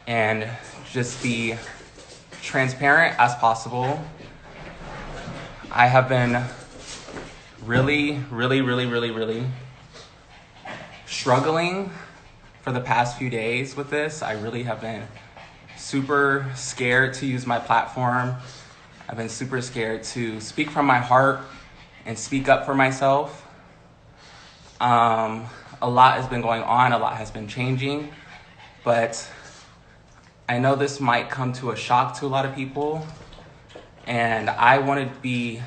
and just be transparent as possible. I have been really struggling for the past few days with this. I really have been super scared to use my platform. I've been super scared to speak from my heart and speak up for myself. A lot has been going on, a lot has been changing, but I know this might come to a shock to a lot of people, and I want to be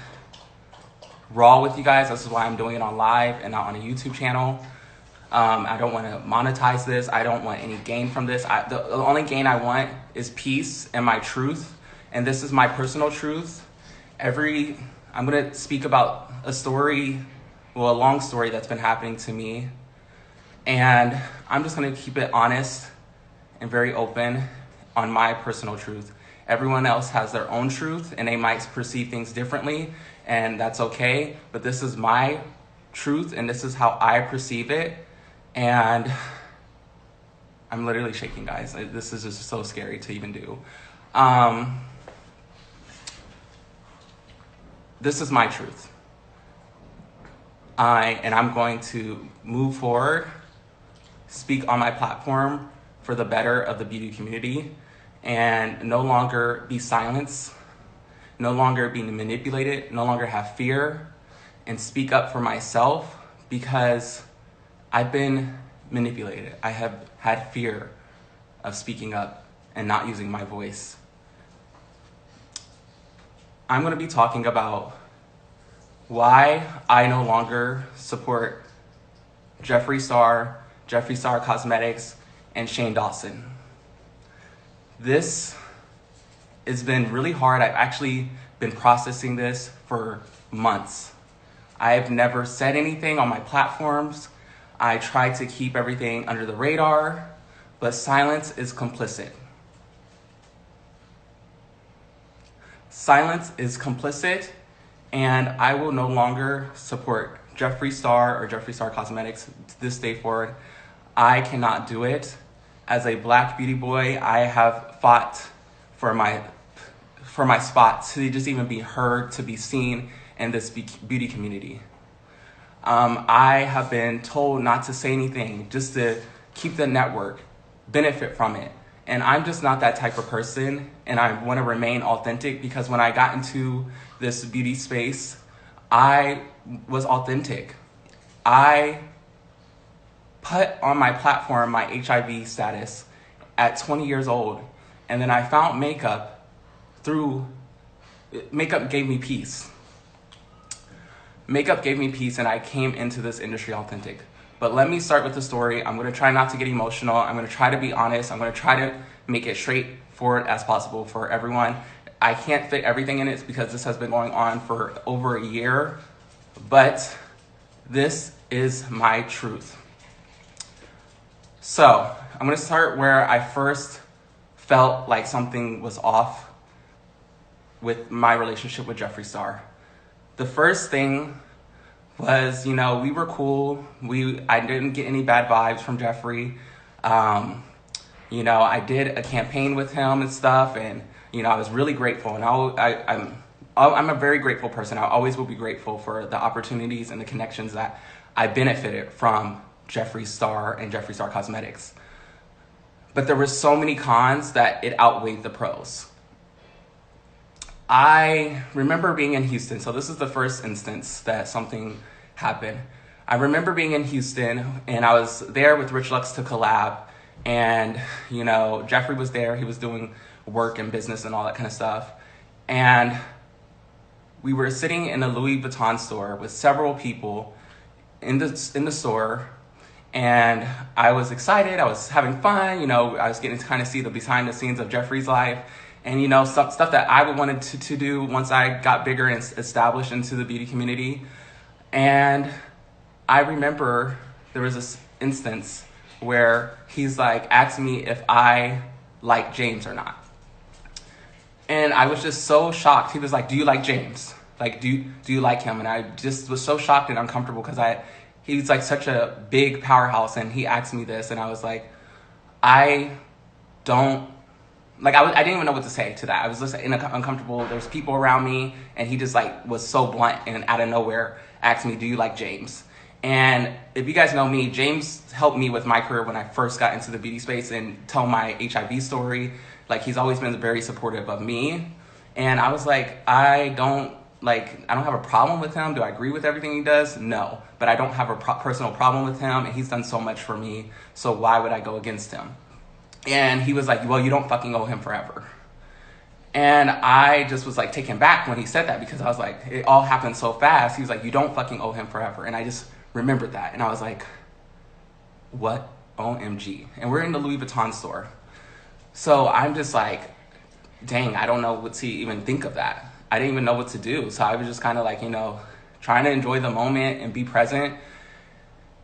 raw with you guys. This is why I'm doing it on live and not on a YouTube channel. I don't want to monetize this. I don't want any gain from this. The only gain I want is peace and my truth, and this is my personal truth. I'm going to speak about a long story that's been happening to me, and I'm just going to keep it honest and very open on my personal truth. Everyone else has their own truth, and they might perceive things differently, and that's okay, but this is my truth, and this is how I perceive it, and I'm literally shaking, guys. This is just so scary to even do. This is my truth. I'm going to move forward, speak on my platform for the better of the beauty community, and no longer be silenced, no longer be manipulated, no longer have fear, and speak up for myself, because I've been manipulated. I have had fear of speaking up and not using my voice. I'm going to be talking about why I no longer support JeffreeStar, JeffreeStar Cosmetics, and ShaneDawson. This has been really hard. I've actually been processing this for months. I've never said anything on my platforms. I try to keep everything under the radar, but silence is complicit. Silence is complicit, and I will no longer support JeffreeStar or JeffreeStar Cosmetics this day forward. I cannot do it. As a Black beauty boy, I have fought for my spot to just even be heard, to be seen in this beauty community. I have been told not to say anything, just to keep the network, benefit from it. And I'm just not that type of person, and I want to remain authentic, because when I got into this beauty space, I was authentic. I put on my platform my HIV status at 20 years old, and then I found makeup gave me peace. Makeup gave me peace, and I came into this industry authentic. But let me start with the story. I'm going to try not to get emotional. I'm going to try to be honest. I'm going to try to make it straightforward as possible for everyone. I can't fit everything in it because this has been going on for over a year, but this is my truth. So I'm going to start where I first felt like something was off with my relationship with JeffreeStar. The first thing was, we were cool. I didn't get any bad vibes from Jeffree. I did a campaign with him and stuff, and I was really grateful. And I'm a very grateful person. I always will be grateful for the opportunities and the connections that I benefited from JeffreeStar and JeffreeStar Cosmetics. But there were so many cons that it outweighed the pros. I remember being in Houston. So this is the first instance that something happened. I remember being in Houston, and I was there with Rich Lux to collab. And, Jeffree was there. He was doing work and business and all that kind of stuff. And we were sitting in a Louis Vuitton store with several people in the store. And I was excited. I was having fun. I was getting to kind of see the behind the scenes of Jeffree's life. And, some stuff that I wanted to do once I got bigger and established into the beauty community. And I remember there was this instance where he's like, asked me if I like James or not. And I was just so shocked. He was like, do you like James? Like, do you like him? And I just was so shocked and uncomfortable because he's like such a big powerhouse, and he asked me this, and I was like, I don't, like, I didn't even know what to say to that. I was just uncomfortable. There's people around me, and he just like was so blunt and out of nowhere asked me, do you like James? And if you guys know me, James helped me with my career when I first got into the beauty space and tell my HIV story. Like, he's always been very supportive of me. And I was like, I don't have a problem with him. Do I agree with everything he does? No. But I don't have a personal problem with him, and he's done so much for me, so why would I go against him? And he was like, well, you don't fucking owe him forever. And I just was like taken back when he said that, because I was like, it all happened so fast. He was like, you don't fucking owe him forever. And I just remembered that. And I was like, what? OMG. And we're in the Louis Vuitton store. So I'm just like, dang, I don't know what to even think of that. I didn't even know what to do. So I was just kind of like, trying to enjoy the moment and be present.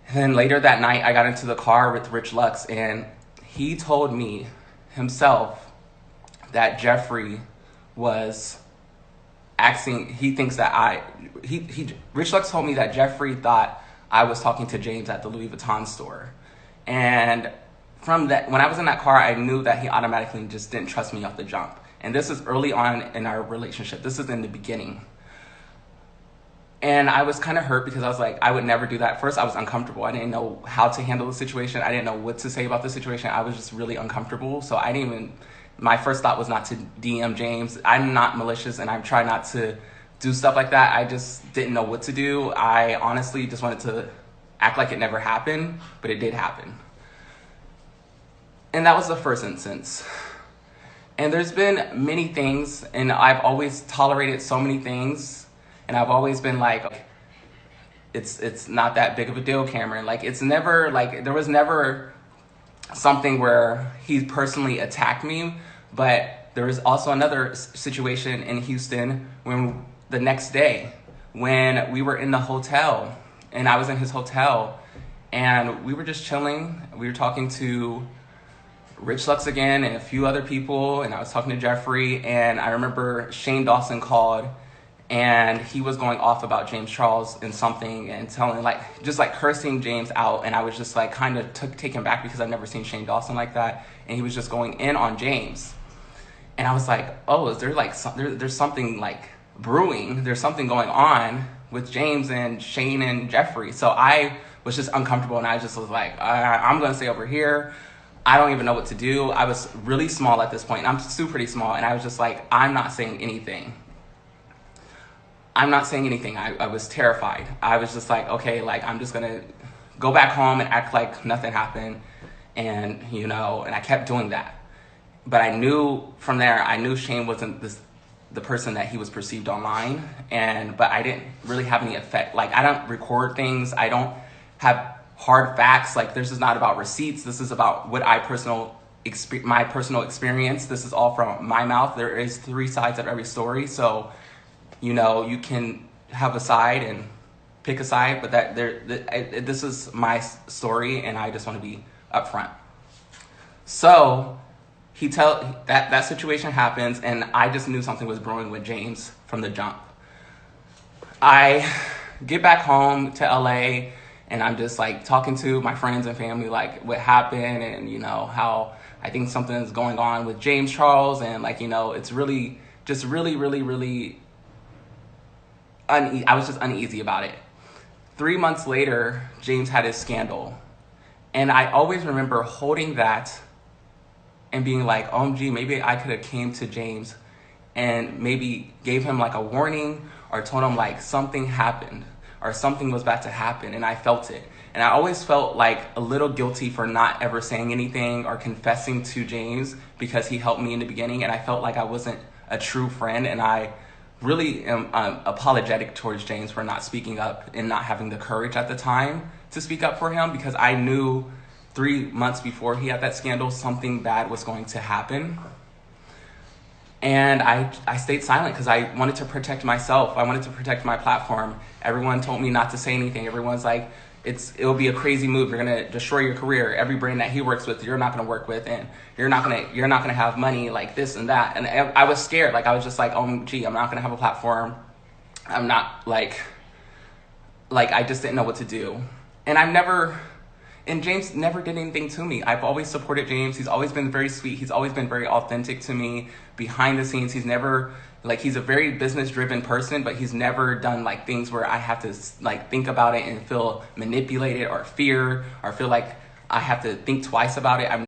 And then later that night, I got into the car with Rich Lux, and he told me himself that Jeffree was asking, Rich Lux told me that Jeffree thought I was talking to James at the Louis Vuitton store. And from that, when I was in that car, I knew that he automatically just didn't trust me off the jump. And this is early on in our relationship. This is in the beginning. And I was kind of hurt, because I was like, I would never do that. First, I was uncomfortable. I didn't know how to handle the situation. I didn't know what to say about the situation. I was just really uncomfortable. So my first thought was not to DM James. I'm not malicious, and I try not to do stuff like that. I just didn't know what to do. I honestly just wanted to act like it never happened, but it did happen. And that was the first instance. And there's been many things, and I've always tolerated so many things, and I've always been like, it's not that big of a deal, Kameron. Like, it's never, like, there was never something where he personally attacked me, but there was also another situation in Houston when the next day, when we were in the hotel, and I was in his hotel, and we were just chilling. We were talking to Rich Lux again and a few other people, and I was talking to Jeffree, and I remember ShaneDawson called, and he was going off about James Charles and something, and telling, like, just like cursing James out, and I was just like kind of taken back, because I've never seen ShaneDawson like that, and he was just going in on James. And I was like, oh, is there like there's something like brewing, there's something going on with James and Shane and Jeffree. So I was just uncomfortable, and I just was like, I'm gonna stay over here. I don't even know what to do. I was really small at this point. I'm still pretty small, and I was just like, I'm not saying anything. I was terrified. I was just like, okay, like, I'm just gonna go back home and act like nothing happened, and and I kept doing that. But I knew from there, Shane wasn't the person that he was perceived online, but I didn't really have any effect. Like, I don't record things. I don't have hard facts. Like, this is not about receipts. This is about what my personal experience. This is all from my mouth. There is 3 sides of every story. So, you can have a side and pick a side, but this is my story, and I just want to be upfront. So that situation happens, and I just knew something was brewing with James from the jump. I get back home to LA, and I'm just like talking to my friends and family, like what happened, and how I think something is going on with James Charles, and it's really I was just uneasy about it. 3 months later, James had his scandal, and I always remember holding that and being like, OMG, maybe I could have came to James and maybe gave him like a warning, or told him like something happened or something was about to happen, and I felt it. And I always felt like a little guilty for not ever saying anything or confessing to James, because he helped me in the beginning, and I felt like I wasn't a true friend, and I really am apologetic towards James for not speaking up and not having the courage at the time to speak up for him, because I knew 3 months before he had that scandal, something bad was going to happen. And I stayed silent because I wanted to protect myself. I wanted to protect my platform. Everyone told me not to say anything. Everyone's like, it'll be a crazy move. You're gonna destroy your career. Every brand that he works with, you're not gonna work with, and you're not gonna have money like this and that. And I was scared. Like, I was just like, oh gee, I'm not gonna have a platform. I'm not like I just didn't know what to do. And I've never, and James never did anything to me. I've always supported James. He's always been very sweet. He's always been very authentic to me behind the scenes. He's never, like, he's a very business driven person, but he's never done like things where I have to like think about it and feel manipulated or fear or feel like I have to think twice about it. I've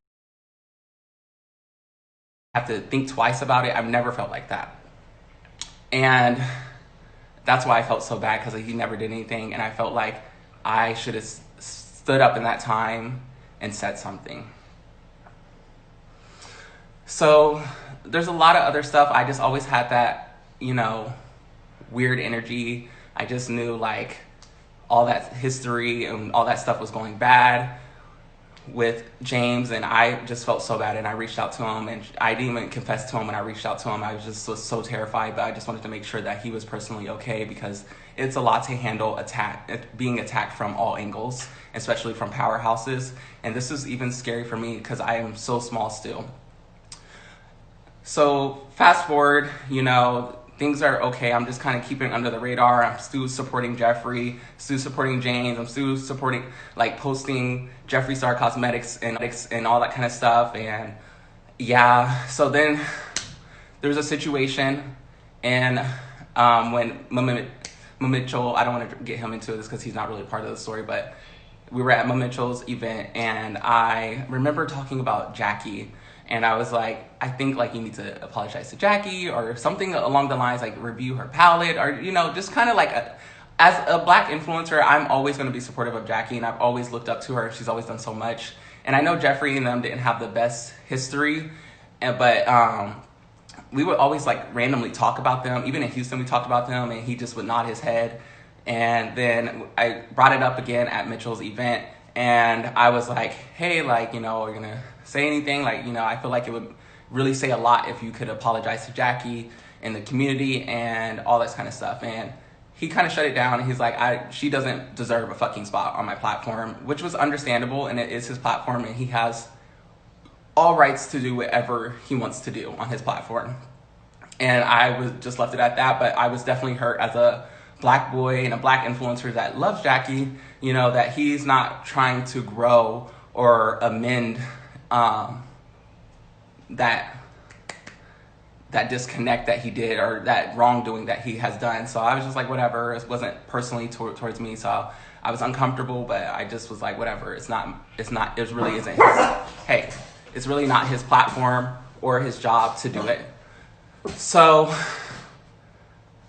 never felt like that. And that's why I felt so bad, because he never did anything. And I felt like I should have stood up in that time and said something. So there's a lot of other stuff. I just always had that, you know, weird energy. I just knew like all that history and all that stuff was going bad with James, and I just felt so bad, and I reached out to him, and I didn't even confess to him when I reached out to him. I was so terrified, but I just wanted to make sure that he was personally okay, because it's a lot to handle being attacked from all angles, especially from powerhouses. And this is even scary for me because I am so small still. So fast forward, you know, things are okay. I'm just kind of keeping under the radar. I'm still supporting Jeffree, still supporting James. I'm still supporting, like, posting JeffreeStar cosmetics and all that kind of stuff. And yeah, so then there's a situation, and when Mitchell, I don't want to get him into this because he's not really part of the story, but we were at Mitchell's event, and I remember talking about Jackie. And I was like, I think like you need to apologize to Jackie or something along the lines, like review her palette, or, you know, just kind of like as a Black influencer, I'm always going to be supportive of Jackie, and I've always looked up to her. She's always done so much. And I know Jeffree and them didn't have the best history, but we would always like randomly talk about them. Even in Houston, we talked about them, and he just would nod his head. And then I brought it up again at Mitchell's event, and I was like, hey, like, you know, we're going to say anything, like, you know, I feel like it would really say a lot if you could apologize to Jackie and the community and all this kind of stuff. And he kind of shut it down, and he's like, she doesn't deserve a fucking spot on my platform, which was understandable, and it is his platform, and he has all rights to do whatever he wants to do on his platform. And I was just left it at that, but I was definitely hurt as a Black boy and a Black influencer that loves Jackie, you know, that he's not trying to grow or amend that disconnect that he did, or that wrongdoing that he has done. So I was just like, whatever. It wasn't personally towards me, so I was uncomfortable, but I just was like, whatever. It really isn't his, it's really not his platform or his job to do it. So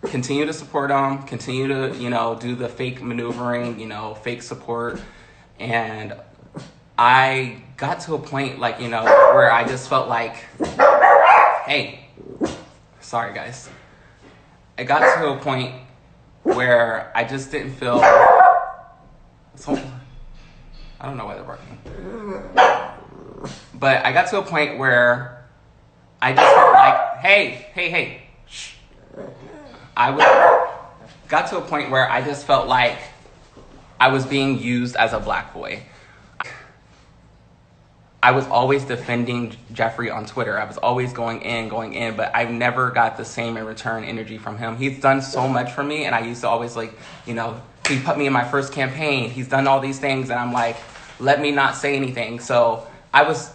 continue to support him, continue to, you know, do the fake maneuvering, you know, fake support. And I got to a point, like, you know, where I just felt like, hey, sorry guys. I got to a point where I just didn't feel, I don't know why they're barking. But I got to a point where I just felt like, hey, shh. Got to a point where I just felt like I was being used as a Black boy. I was always defending Jeffree on Twitter. I was always going in, but I've never got the same in return energy from him. He's done so much for me, and I used to always, like, you know, he put me in my first campaign. He's done all these things, and I'm like, let me not say anything. So I was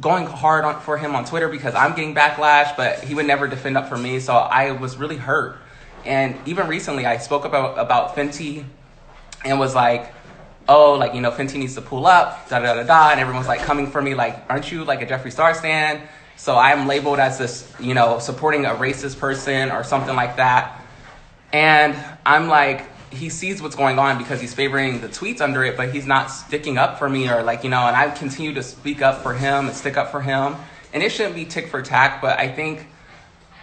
going hard for him on Twitter because I'm getting backlash, but he would never defend up for me, so I was really hurt. And even recently, I spoke about Fenty and was like, oh, like, you know, Fenty needs to pull up, da-da-da-da, and everyone's, like, coming for me, like, aren't you, like, a JeffreeStar stan? So I'm labeled as this, you know, supporting a racist person or something like that. And I'm like, he sees what's going on because he's favoring the tweets under it, but he's not sticking up for me, or, like, you know, and I continue to speak up for him and stick up for him. And it shouldn't be tick for tack, but I think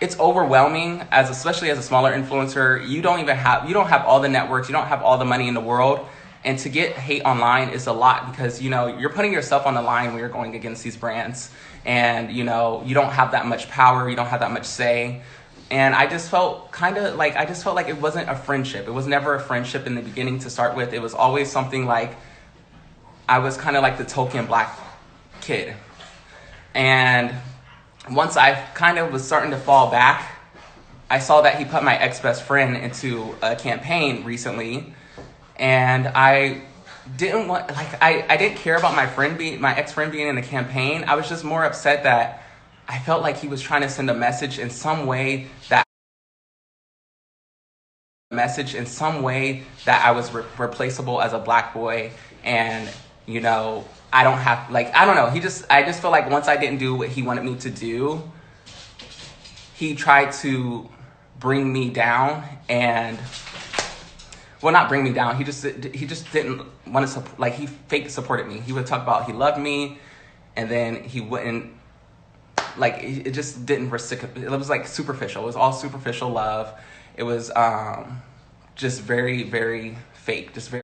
it's overwhelming, especially as a smaller influencer. You don't have all the networks, you don't have all the money in the world. And to get hate online is a lot because, you know, you're putting yourself on the line when you're going against these brands. And, you know, you don't have that much power. You don't have that much say. And I just felt like it wasn't a friendship. It was never a friendship in the beginning to start with. It was always something like I was kind of like the token Black kid. And once I kind of was starting to fall back, I saw that he put my ex-best friend into a campaign recently. And I didn't want, like, I didn't care about my ex-friend being in the campaign. I was just more upset that I felt like he was trying to send a message in some way that I was replaceable as a black boy. And, you know, I don't have, like, I don't know. I just feel like once I didn't do what he wanted me to do, he tried to bring me down. And, well, not bring me down. He just didn't want to support, like, he fake supported me. He would talk about he loved me, and then he wouldn't, like, it just didn't reciprocate. It was like superficial. It was all superficial love. It was just very, very fake. Just very.